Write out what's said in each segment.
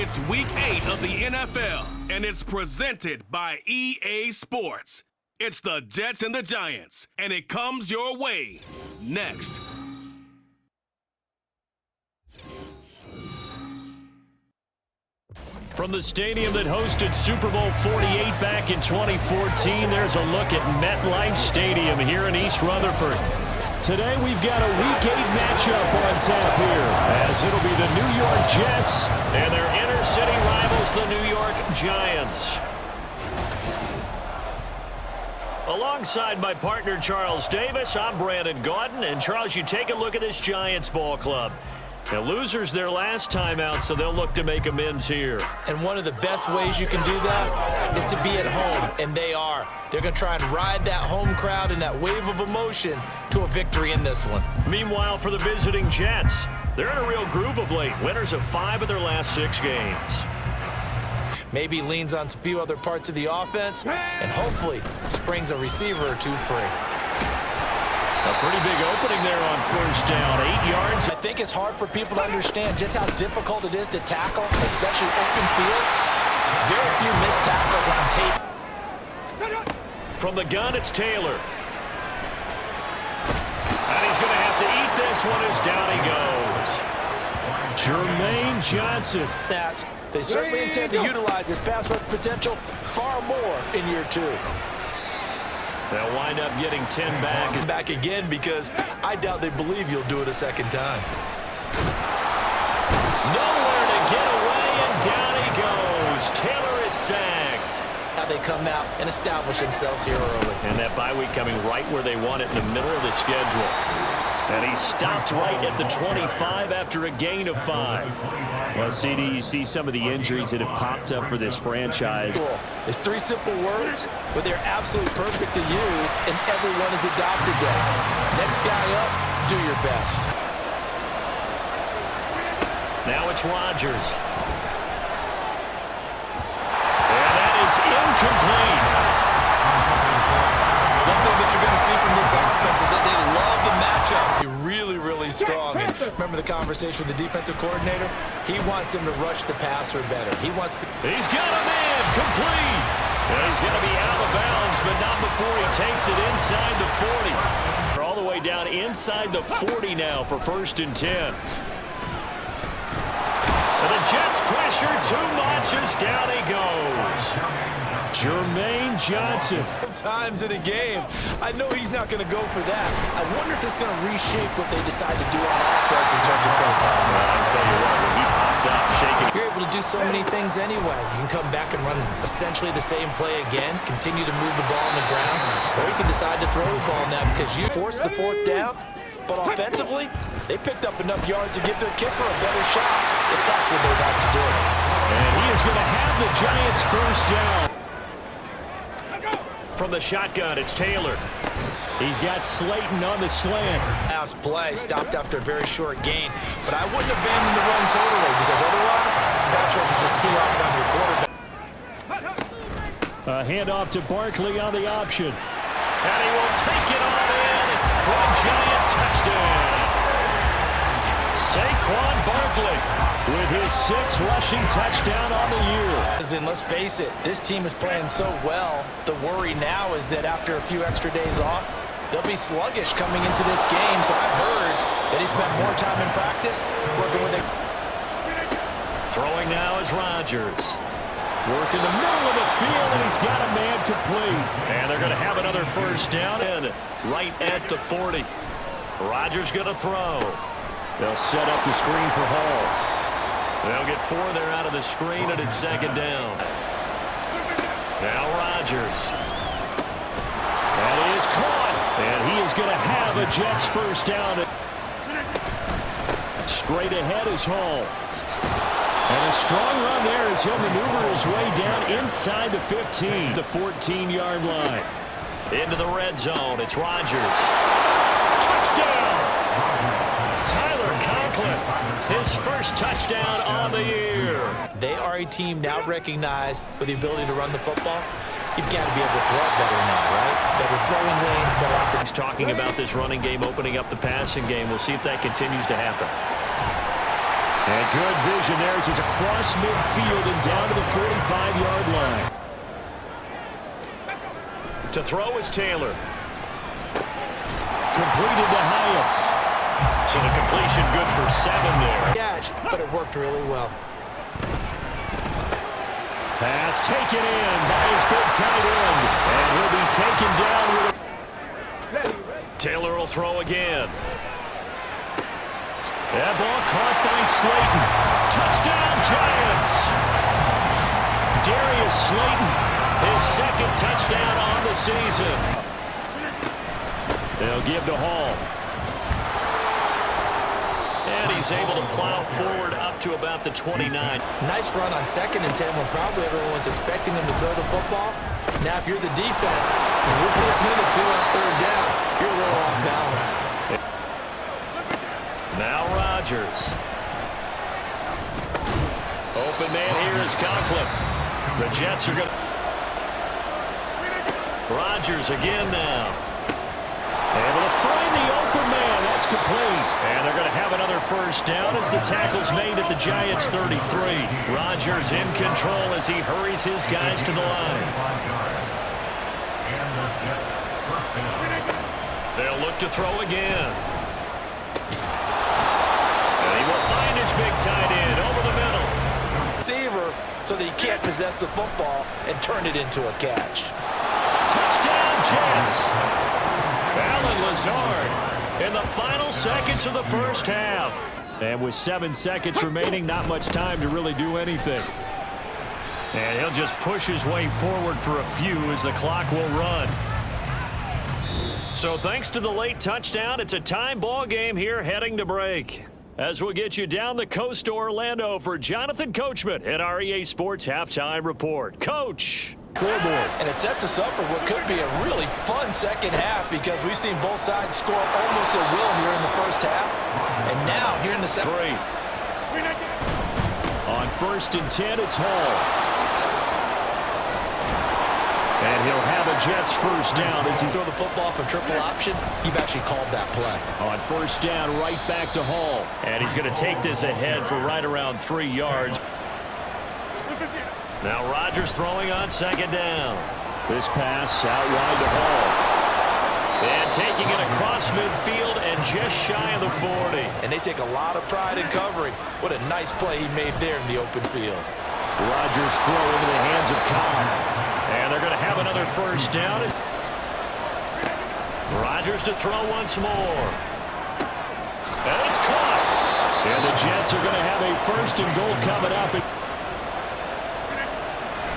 It's Week 8 of the NFL, and it's presented by EA Sports. It's the Jets and the Giants, and it comes your way next. From the stadium that hosted Super Bowl 48 back in 2014, there's a look at MetLife Stadium here in East Rutherford. Today we've got a Week 8 matchup on tap here, as it'll be the New York Jets and their inner-city rivals, the New York Giants. Alongside my partner Charles Davis, I'm Brandon Gaudin. And Charles, you take a look at this Giants ball club. Now, losers their last time out, so they'll look to make amends here. And one of the best ways you can do that is to be at home, and they are. They're going to try and ride that home crowd and that wave of emotion to a victory in this one. Meanwhile, for the visiting Jets, they're in a real groove of late. Winners of 5 of their last 6 games. Maybe leans on a few other parts of the offense, and hopefully springs a receiver or two free. A pretty big opening there on first down, 8 yards. I think it's hard for people to understand just how difficult it is to tackle, especially open field. Very few missed tackles on tape. From the gun, it's Taylor. And he's going to have to eat this one as down he goes. Jermaine Johnson. They certainly intend to utilize his pass rush potential far more in year 2. They'll wind up getting 10 back. Back again because I doubt they believe you'll do it a second time. Nowhere to get away, and down he goes. Taylor is sacked. Now they come out and establish themselves here early. And that bye week coming right where they want it in the middle of the schedule. And he stopped right at the 25 after a gain of 5. Well, CD, you see some of the injuries that have popped up for this franchise. It's 3 simple words, but they're absolutely perfect to use, and everyone has adopted them. Next guy up, do your best. Now it's Rodgers. And that is incomplete. One thing that you're going to see from this offense is that they love the matchup. You're really, really strong. And remember the conversation with the defensive coordinator? He wants him to rush the passer better. He's got a man complete. And he's going to be out of bounds, but not before he takes it inside the 40. They're all the way down inside the 40 now for 1st and 10. And the Jets pressure too much as down he goes. Jermaine Johnson. Times in a game. I know he's not going to go for that. I wonder if it's going to reshape what they decide to do on offense in terms of play calling. Well, I'll tell you what, when he popped up, shaking. You're able to do so many things anyway. You can come back and run essentially the same play again, continue to move the ball on the ground, or you can decide to throw the ball now because you forced the 4th down, but offensively, they picked up enough yards to give their kicker a better shot if that's what they want to do. And he is going to have the Giants 1st down. From the shotgun, it's Taylor. He's got Slayton on the slant. Last play stopped after a very short gain, but I wouldn't abandon the run totally because otherwise, pass rush is just tee off on your quarterback. A handoff to Barkley on the option. And he will take it on in for a Giant touchdown. Saquon Barkley with his 6th rushing touchdown on the year. And let's face it, this team is playing so well. The worry now is that after a few extra days off, they'll be sluggish coming into this game. So I've heard that he spent more time in practice working with it. Throwing now is Rodgers. Working the middle of the field, and he's got a man complete. And they're going to have another 1st down in right at the 40. Rodgers going to throw. They'll set up the screen for Hall. They'll get 4 there out of the screen, and it's 2nd down. Now Rodgers. And he is caught. And he is going to have a Jets 1st down. Straight ahead is Hall. And a strong run there as he'll maneuver his way down inside the 15. The 14-yard line. Into the red zone. It's Rodgers. Touchdown! Tyler Conklin, his 1st touchdown on the year. They are a team now recognized with the ability to run the football. You've got to be able to throw it better now, right? Better throwing lanes, better opportunities. Talking about this running game opening up the passing game. We'll see if that continues to happen. And good vision there as he's across midfield and down to the 45-yard line. To throw is Taylor. Completed to Hyatt. So the completion good for 7 there. Catch, but it worked really well. Pass taken in by his big tight end. And he'll be taken down with a... Taylor will throw again. That ball caught by Slayton. Touchdown, Giants! Darius Slayton, his second touchdown on the season. They'll give to Hall. And he's able to plow forward up to about the 29. Nice run on 2nd and 10 when probably everyone was expecting him to throw the football. Now, if you're the defense, with a minute 2 on 3rd down, you're a little off balance. Now Rodgers. Open man here is Conklin. The Jets are going to... Rodgers again now. Able to find the open man. That's complete. And they're going to have another first down as the tackle's made at the Giants' 33. Rodgers in control as he hurries his guys to the line. They'll look to throw again. And he will find his big tight end over the middle. Receiver, so that he can't possess the football and turn it into a catch. Touchdown, Jets. Allen Lazard in the final seconds of the first half. And with 7 seconds remaining, not much time to really do anything. And he'll just push his way forward for a few as the clock will run. So thanks to the late touchdown, it's a time ball game here heading to break. As we'll get you down the coast to Orlando for Jonathan Coachman at our EA Sports Halftime Report. Coach. Scoreboard. And it sets us up for what could be a really fun second half because we've seen both sides score almost at will here in the first half. And now here in the second. 3. On 1st and 10, it's Hall. And he'll have a Jets first down as he throw the football for triple option. You've actually called that play. On 1st down, right back to Hall. And he's going to take this ahead for right around 3 yards. Now Rodgers throwing on 2nd down. This pass out wide to Hall. And taking it across midfield and just shy of the 40. And they take a lot of pride in covering. What a nice play he made there in the open field. Rodgers throw into the hands of Cobb. And they're going to have another first down. Rodgers to throw once more. And it's caught. And the Jets are going to have a 1st and goal coming up.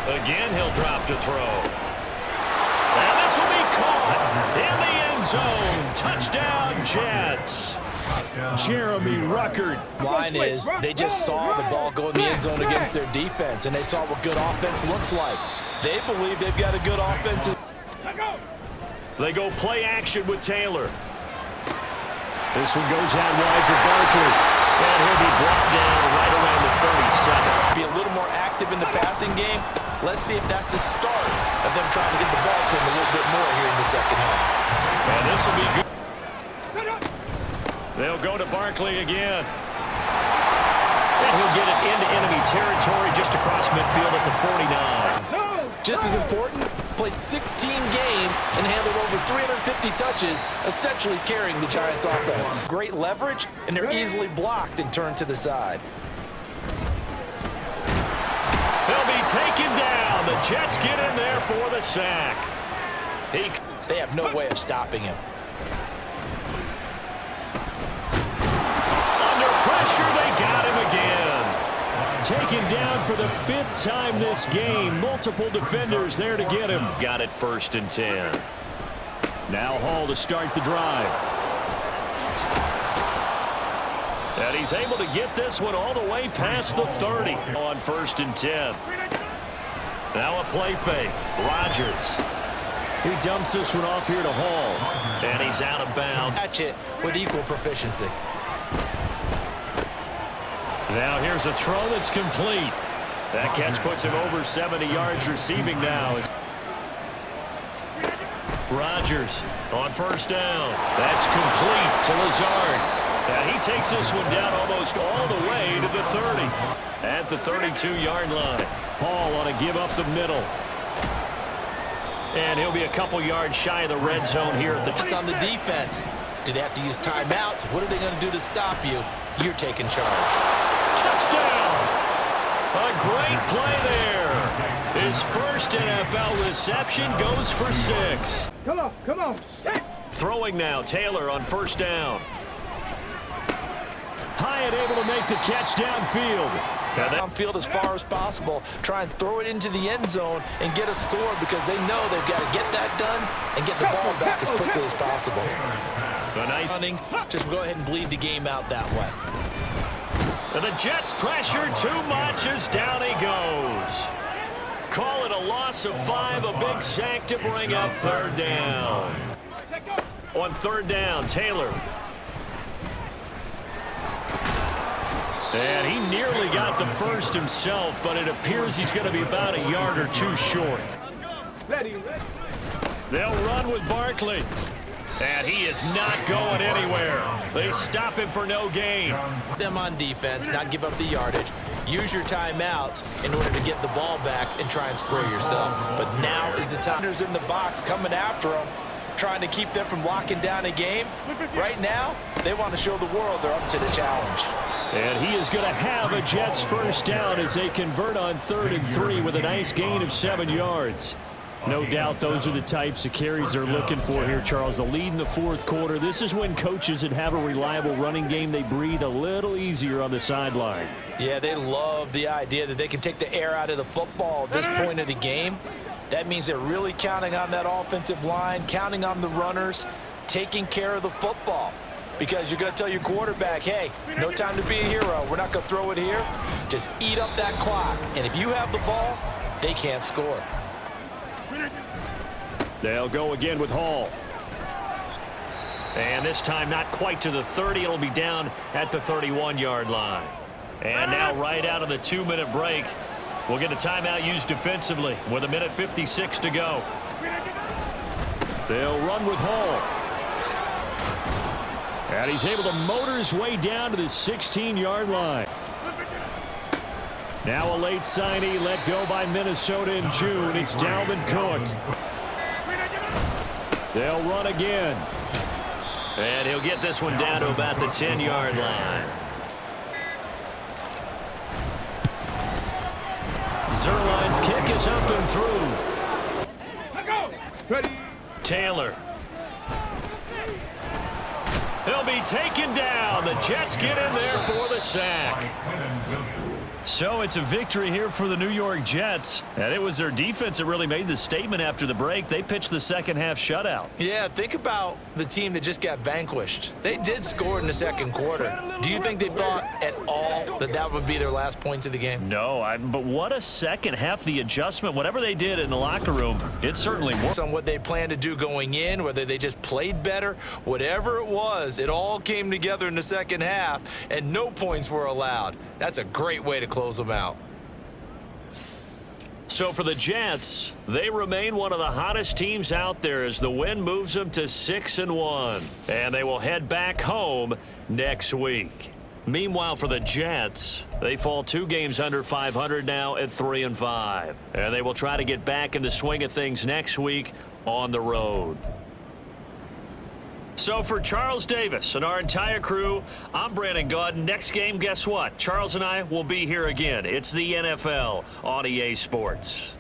Again, he'll drop to throw. And this will be caught in the end zone. Touchdown, Jets. Jeremy Ruckert. Line is, they just saw the ball go in the end zone against their defense, and they saw what good offense looks like. They believe they've got a good offense. They go play action with Taylor. This one goes out wide for Barkley. And he'll be brought down right around the 37. Be a little more active in the passing game. Let's see if that's the start of them trying to get the ball to him a little bit more here in the second half. And this will be good. They'll go to Barkley again. And he'll get it into enemy territory just across midfield at the 49. Just as important, played 16 games and handled over 350 touches, essentially carrying the Giants offense. Great leverage, and they're easily blocked and turned to the side. He'll be taken down. The Jets get in there for the sack. They have no way of stopping him. Under pressure, they got him again. Taken down for the 5th time this game. Multiple defenders there to get him. Got it 1st and 10. Now Hall to start the drive. And he's able to get this one all the way past the 30 on 1st and 10. Now a play fake. Rodgers. He dumps this one off here to Hall. And he's out of bounds. Catch it with equal proficiency. Now here's a throw that's complete. That catch puts him over 70 yards receiving now. Rodgers on 1st down. That's complete to Lazard. And he takes this one down almost all the way to the 30. At the 32-yard line. Hall on a give up the middle. And he'll be a couple yards shy of the red zone here at the... Just on the defense. Do they have to use timeouts? What are they going to do to stop you? You're taking charge. Touchdown! A great play there. His first NFL reception goes for 6. Come on, set. Throwing now, Taylor on first down. Hyatt able to make the catch downfield. Downfield as far as possible. Try and throw it into the end zone and get a score because they know they've got to get that done and get the ball back as quickly as possible. A nice running. Just go ahead and bleed the game out that way. And the Jets pressure too much as down he goes. Call it a loss of 5, a big sack to bring up third down. On third down, Taylor. And he nearly got the first himself, but it appears he's going to be about a yard or two short. They'll run with Barkley. And he is not going anywhere. They stop him for no gain. Them on defense, not give up the yardage. Use your timeouts in order to get the ball back and try and score yourself. But now is the time. In the box coming after them, trying to keep them from locking down a game. Right now, they want to show the world they're up to the challenge. And he is going to have a Jets first down as they convert on 3rd and 3 with a nice gain of 7 yards. No doubt those are the types of carries they're looking for here, Charles. The lead in the 4th quarter. This is when coaches that have a reliable running game, they breathe a little easier on the sideline. Yeah, they love the idea that they can take the air out of the football at this point of the game. That means they're really counting on that offensive line, counting on the runners, taking care of the football. Because you're going to tell your quarterback, hey, no time to be a hero. We're not going to throw it here. Just eat up that clock. And if you have the ball, they can't score. They'll go again with Hall. And this time not quite to the 30. It'll be down at the 31-yard line. And now right out of the 2-minute break, we'll get a timeout used defensively with 1:56 to go. They'll run with Hall. And he's able to motor his way down to the 16-yard line. Now a late signee let go by Minnesota in June. It's Dalvin Cook. They'll run again. And he'll get this one down to about the 10-yard line. Zerline's kick is up and through. Taylor. He'll be taken down. The Jets get in there for the sack. So it's a victory here for the New York Jets. And it was their defense that really made the statement after the break. They pitched the second-half shutout. Yeah, think about the team that just got vanquished. They did score in the 2nd quarter. Do you think they thought at all that that would be their last points of the game? No, but what a second half. The adjustment, whatever they did in the locker room, it certainly worked. On what they planned to do going in, whether they just played better, whatever it was, it all came together in the 2nd half, and no points were allowed. That's a great way to close them out. So for the Jets, they remain one of the hottest teams out there as the win moves them to 6-1. And they will head back home next week. Meanwhile, for the Jets, they fall 2 games under 500 now at 3-5. And they will try to get back in the swing of things next week on the road. So for Charles Davis and our entire crew, I'm Brandon Gaudin. Next game, guess what? Charles and I will be here again. It's the NFL on EA Sports.